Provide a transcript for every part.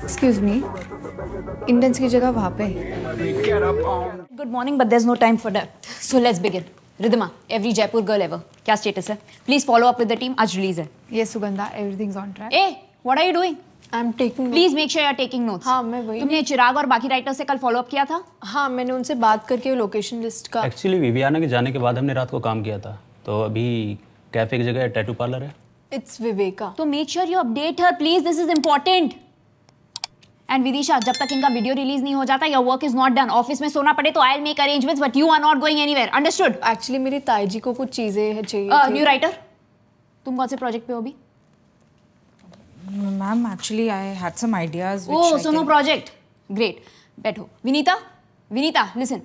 Excuse me, intense की जगह वहाँ पे। Good morning, but there's no time for that. So let's begin. Ridhima, every Jaipur girl ever. क्या status है? Please follow up with the team. आज release है. Yes, Sugandha, everything's on track. Hey, what are you doing? I'm taking. Please make sure you're taking notes. हाँ, मैं वही। तुमने चिराग और बाकी राइटर से कल फॉलो अप किया था? हाँ, मैंने उनसे बात करके लोकेशन लिस्ट का। एक्चुअली विवियाना के जाने के बाद हमने रात को काम किया था, तो अभी कैफे की जगह टैटू पार्लर है। It's विवेका। तो make sure you update her, please. This is important. And Vidisha, जब तक इनका वीडियो रिलीज नहीं हो जाता, your work is not done. Office में सोना पड़े तो I'll make arrangements, but you are not going anywhere. Understood? Actually, मेरी ताई जी को कुछ चीजें चाहिए थी। न्यू राइटर, तुम कौन से प्रोजेक्ट पे हो अभी? Ma'am, actually, I had some ideas. Oh, so no project. Great. बैठो. Vinita, listen.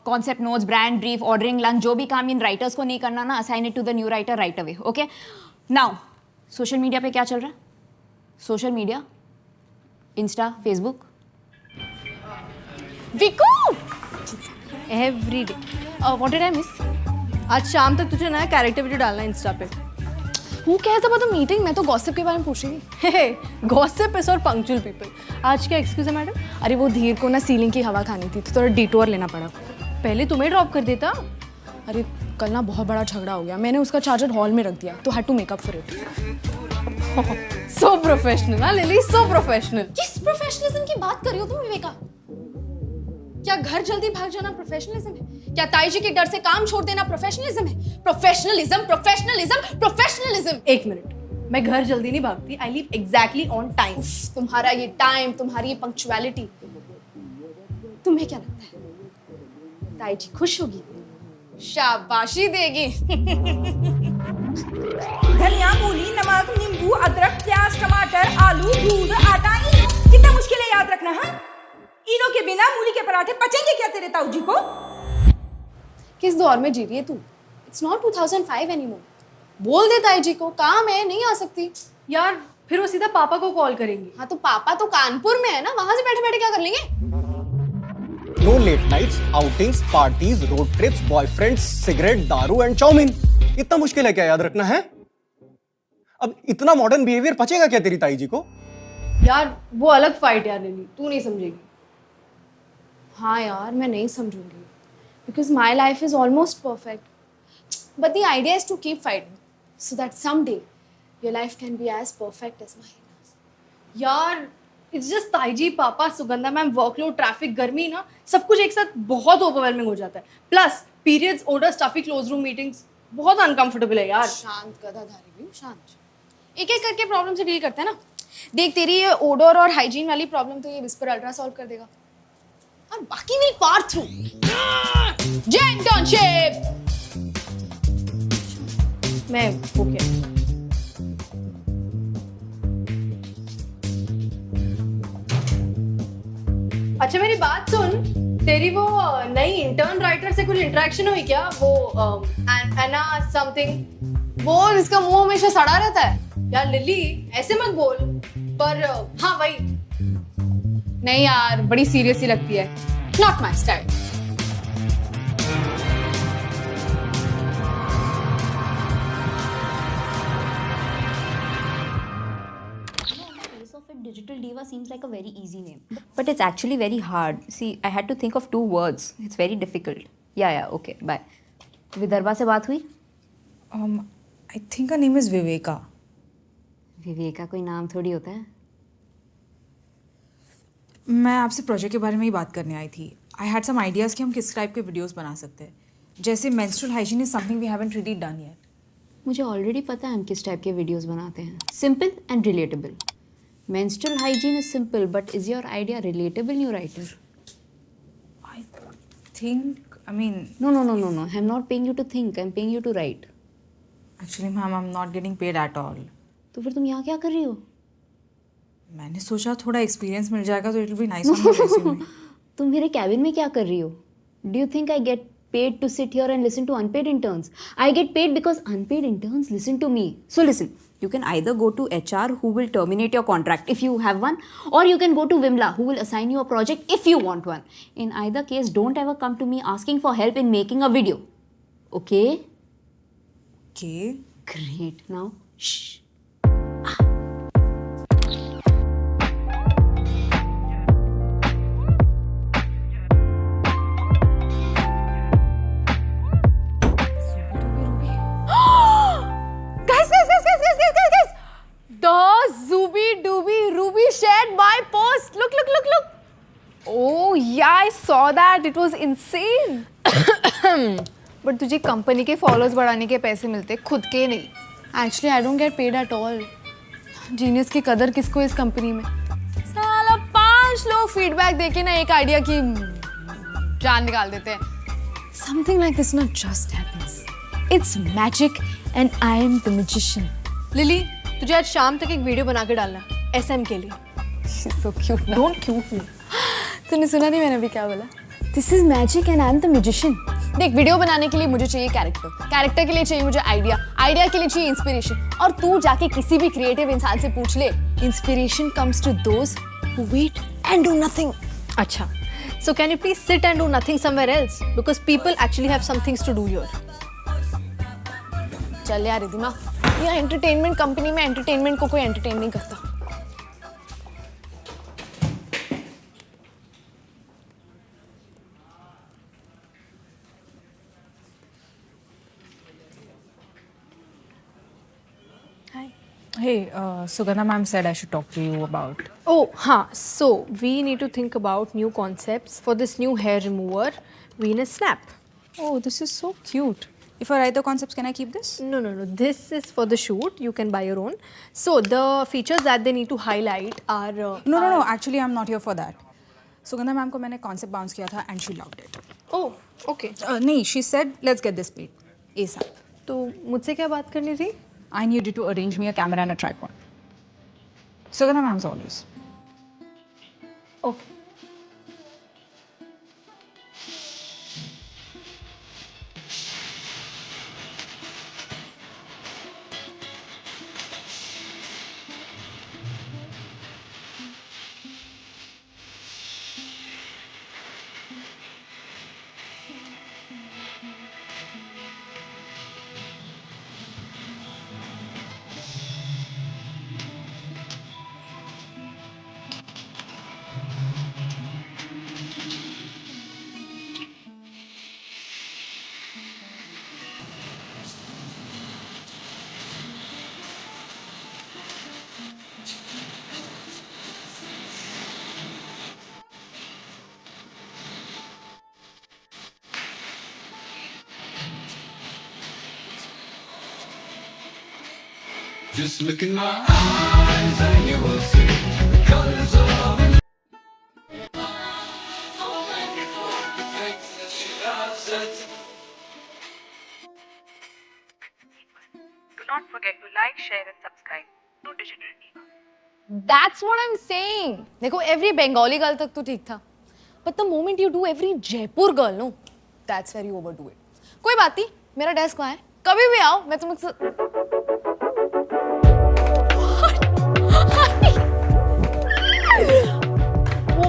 Concept notes, brand brief, ordering lunch, जो भी काम इन राइटर्स को नहीं करना ना, assign it to the new writer right away. Okay? Now, social media पे क्या चल रहा है? Social media, Insta, Facebook. Vicco! Every day. What did I miss? आज शाम तक तुझे नया कैरेक्टर वीडियो डालना है इंस्टा पे। Who cares about the meeting? मैं तो गॉसिप के बारे में पूछ रही थी। Hey, gossip is for punctual people. आज क्या एक्सक्यूज है मैडम? अरे वो धीर को ना सीलिंग की हवा खानी थी, तो थोड़ा डिटोर लेना पड़ा। पहले तुम्हें ड्रॉप कर देता। अरे कल ना बहुत बड़ा झगड़ा हो गया, मैंने उसका चार्जर हॉल में रख दिया, तो had to make up for it. So professional ना लिली, सो प्रोफेशनल। किस प्रोफेशनलिज्म की बात कर रही हो तुम विवेका? क्या घर जल्दी भाग जाना प्रोफेशनलिज्म है? क्या ताई जी के डर से काम छोड़ देना प्रोफेशनलिज्म है? प्रोफेशनलिज्म। एक मिनट, मैं घर जल्दी नहीं भागती, I leave exactly on time. तुम्हारा ये टाइम, तुम्हारी ये पंक्चुअलिटी, तुम्हें क्या लगता है ताई जी खुश होगी? शाबाशी देगी। धनिया, मूली, नमक, नींबू, अदरक, प्याज, टमाटर, आलू, दूध, आटा, इनो। कितना मुश्किल है याद रखना। हाँ, इनो के बिना मूली के पराठे पचेंगे क्या तेरे ताऊ जी को? किस दौर में जी रही है तू? It's not 2005 anymore. बोल दे ताई जी को काम है, नहीं आ सकती। यार फिर वो सीधा पापा को कॉल करेंगी। हाँ तो पापा तो कानपुर में है ना, वहां से बैठे बैठे क्या कर लेंगे? No late nights, outings, parties, road trips, boyfriends, cigarette, दारू and चाउमीन। इतना मुश्किल है क्या याद रखना है? अब इतना मॉडर्न बिहेवियर पचेगा क्या तेरी ताई जी को? यार वो अलग फाइट यार लिली, तू नहीं समझेगी। हाँ यार मैं नहीं समझूंगी, because my life is almost perfect. But the idea is to keep fighting, so that someday your life can be as perfect as mine. यार it's just ताई जी, पापा, सुगंधा मैम, वर्कलोड, ट्रैफिक, गर्मी ना, सब कुछ एक साथ बहुत ओवरवेलमिंग हो जाता है। Plus periods, order, stuffy close room meetings, बहुत अनकंफर्टेबल है यार। शांत गधाधारी भी शांत। एक एक करके प्रॉब्लम से डील करते हैं ना। देख तेरी ये ओडोर और हाइजीन वाली प्रॉब्लम तो ये विस्पर अल्ट्रा सॉल्व कर देगा, और बाकी विल पार थ्रू। जे इंटर्नशिप मैं ओके। अच्छा मेरी बात सुन, तेरी वो नई इंटर्न राइटर से कुछ इंटरेक्शन हुई क्या? वो एना समथिंग, वो जिसका मुंह हमेशा सड़ा रहता है। यार लिली ऐसे मत बोल, पर हाँ वही। नहीं यार बड़ी सीरियस ही लगती है, not my style. Digital diva seems like a very easy name, but it's actually very hard. See, I had to think of 2 words. It's very difficult. Yeah, okay, bye. Vidarbha से बात हुई? I think her name is Viveka. Viveka कोई नाम थोड़ी होता है। मैं आपसे प्रोजेक्ट के बारे में ही बात करने आई थी। I had some ideas कि हम किस टाइप के वीडियोस बना सकते हैं। जैसे menstrual hygiene is something we haven't really done yet. मुझे ऑलरेडी पता है हम किस टाइप के वीडियोस बनाते हैं। Simple and relatable. Menstrual hygiene is simple, but is your idea relatable, new writer? I think, I mean... No. I'm not paying you to think. I'm paying you to write. Actually, ma'am, I'm not getting paid at all. तो फिर तुम यहाँ क्या कर रही हो? मैंने सोचा थोड़ा एक्सपीरियंस मिल जाएगा तो it will be nice on my resume. तुम मेरे कैबिन में क्या कर रही हो? Do you think I get paid to sit here and listen to unpaid interns? I get paid because unpaid interns listen to me. So listen. You can either go to HR who will terminate your contract if you have one, or you can go to Vimla who will assign you a project if you want one. In either case, don't ever come to me asking for help in making a video. Okay? Okay. Great. Now, shh. saw that. It was insane. But तुझे company के followers बढ़ाने के पैसे मिलते, खुद के नहीं. Actually, I don't get paid at all. Genius की कदर किसको इस कंपनी में? साला 5 लोग फीडबैक देके ना एक आइडिया की जान निकाल देते हैं. Something like this not just happens. It's magic and I am the magician. Lily, तुझे आज शाम तक एक वीडियो बना के डालना SM के लिए. She's so cute. ना? डोंट क्यूट मी. तूने सुना नहीं मैंने अभी क्या बोला? This is magic and I am the magician. देख, वीडियो बनाने के लिए मुझे चाहिए कैरेक्टर, कैरेक्टर के लिए चाहिए मुझे आइडिया, आइडिया के लिए चाहिए इंस्पिरेशन. और तू जाके किसी भी क्रिएटिव इंसान से पूछ ले, inspiration comes to those who wait and do nothing. अच्छा, so can you please sit and do nothing somewhere else? Because people actually have some things to do here. चल यार रिधिमा, यहाँ एंटरटेनमेंट कंपनी में entertainment को कोई entertain नहीं करता. Hey, Sugandha ma'am said I should talk to you about. Oh, हाँ. So we need to think about new concepts for this new hair remover, Venus Snap. Oh, this is so cute. If I write the concepts, can I keep this? No. This is for the shoot. You can buy your own. So the features that they need to highlight are. No. Actually, I'm not here for that. Sugandha ma'am को मैंने concept bounce किया था and she loved it. Oh, okay. नहीं, she said let's get this paid ASAP. तो मुझसे क्या बात करनी थी? I need you to arrange me a camera and a tripod. Sugandha ma'am's always. Okay. Just look in my eyes and you will see the colors of it. Do not forget to like, share and subscribe to Digital Diva. That's what I'm saying. देखो, every Bengali girl तक तो ठीक था. But the moment you do every Jaipur girl, no, that's where you overdo it. कोई बात नहीं, मेरा desk वहाँ है. कभी भी आओ, मैं तुमसे.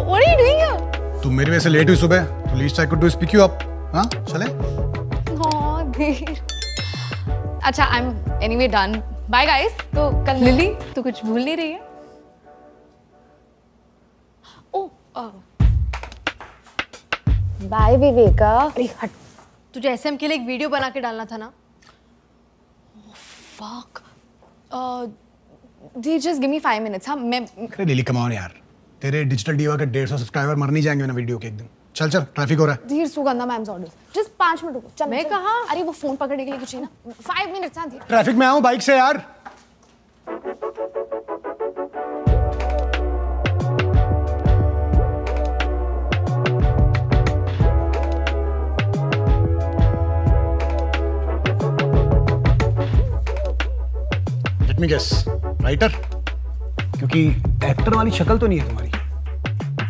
What are you doing here? तुम मेरी वजह से लेट हुई सुबह, तो least I could do pick you up. हाँ, चले? Oh, dear. अच्छा, I'm anyway done. Bye guys. तो कल लिली, तू कुछ भूल नहीं रही है? Oh, bye Viveka. अरे हट. तुझे SM के लिए एक वीडियो बना के डालना था ना? Fuck. Just give me 5 minutes. हाँ, मैं. अरे लिली कम ऑन यार, तेरे डिजिटल डीवा के 150 सब्सक्राइबर मर नहीं जाएंगे ना वीडियो के एक दिन. चल ट्रैफिक हो रहा है. धीर Sugandha ma'am's orders. Just 5 minute रुको. चल मैं कहाँ? अरे वो फोन पकड़ने के लिए कुछ है ना. 5 मिनट्स. हाँ धीर. ट्रैफिक में आऊँ बाइक से यार. Let me guess, writer? क्योंकि एक्टर वाली शक्ल तो नहीं है तुम्हारी.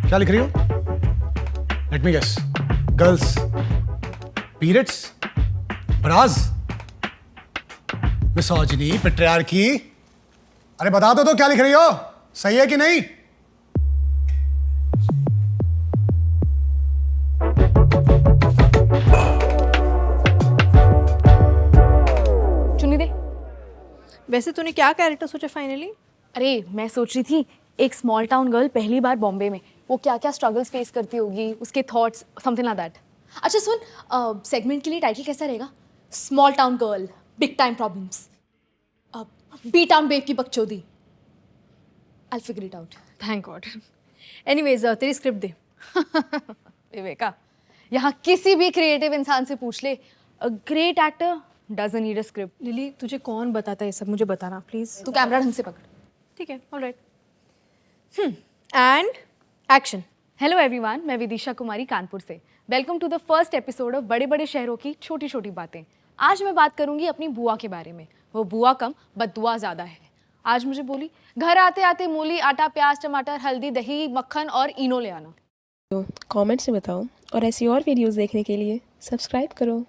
क्या लिख रही हो? Let me guess, girls, periods, bras, misogyny, patriarchy. अरे बता दो तो क्या लिख रही हो, सही है कि नहीं? चुनी दे. वैसे तूने क्या कैरेक्टर सोचा फाइनली? अरे मैं सोच रही थी एक स्मॉल टाउन गर्ल पहली बार बॉम्बे में, वो क्या क्या स्ट्रगल्स फेस करती होगी, उसके थॉट्स, समथिंग लाइक दैट. अच्छा सुन, सेगमेंट के लिए टाइटल कैसा रहेगा? Small town girl, big time problems, B town babe की बकचोदी. I will figure it out. Thank God. Anyways तेरी स्क्रिप्ट दे. विवेका, यहाँ किसी भी क्रिएटिव इंसान से पूछ ले, a great actor doesn't need a script. Lily तुझे कौन बताता है ये सब, मुझे बताना प्लीज. तू कैमरा ढंग से पकड़. ठीक है, all right. And action. Hello everyone, मैं विदिशा कुमारी कानपुर से. Welcome to the first episode of बड़े बड़े शहरों की छोटी छोटी बातें. आज मैं बात करूंगी अपनी बुआ के बारे में. वो बुआ कम बददुआ ज़्यादा है. आज मुझे बोली घर आते आते मूली, आटा, प्याज, टमाटर, हल्दी, दही, मक्खन और इनो ले आना. कमेंट्स में बताओ और ऐसी और वीडियोस देखने के लिए सब्सक्राइब करो.